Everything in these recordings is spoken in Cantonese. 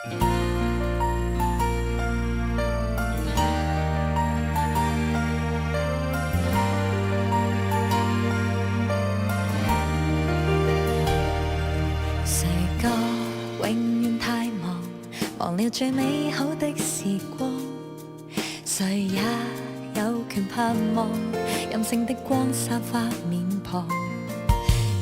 誰個永遠太忙，忘了最美好的時光。誰也有權盼望任性的光灑花面龐。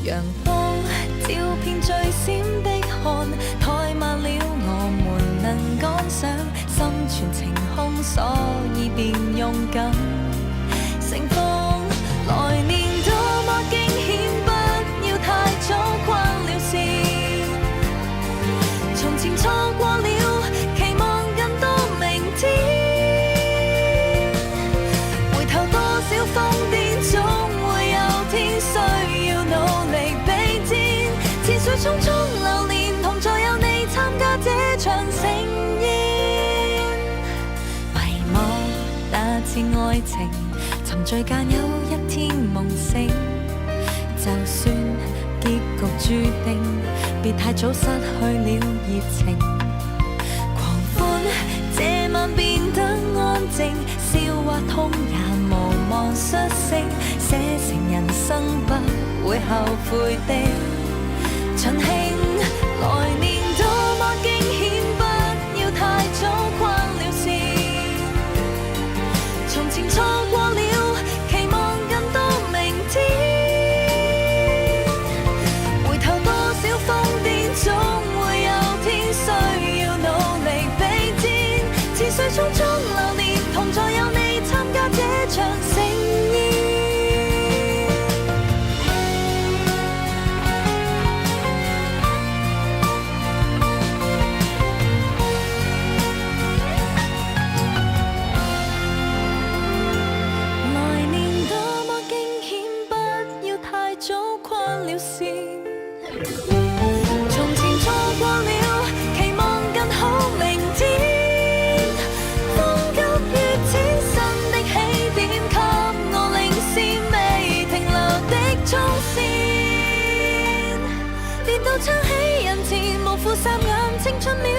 陽光照遍最閃的汗，怠慢了我們能趕上，心存晴空，所以便勇敢盛放。來年多麼驚險，不要太早框了線，從前錯過了，期望更多明天。回頭多少瘋癲，總會有天需要努力比肩。似水匆匆流年，同在有你參加這場盛宴。迷惘那次愛情，沉醉間有一天夢醒。就算結局注定，別太早失去了熱情。狂歡這晚變得安靜，笑或痛也無望率性，寫成人生不會後悔的盡興。來年多麼驚險，不要太早框了線，從前錯過了，期望更多明天。回頭多少瘋癲，總會有天需要努力比肩。似水匆匆流年，同在有你參加這場盛宴。來年多麼驚險，不要太早框了線，從前錯過了，期望更好明天。風急於此新的起點，給我領先未停留的衝線。跌到撐起人前，無負霎眼青春秒。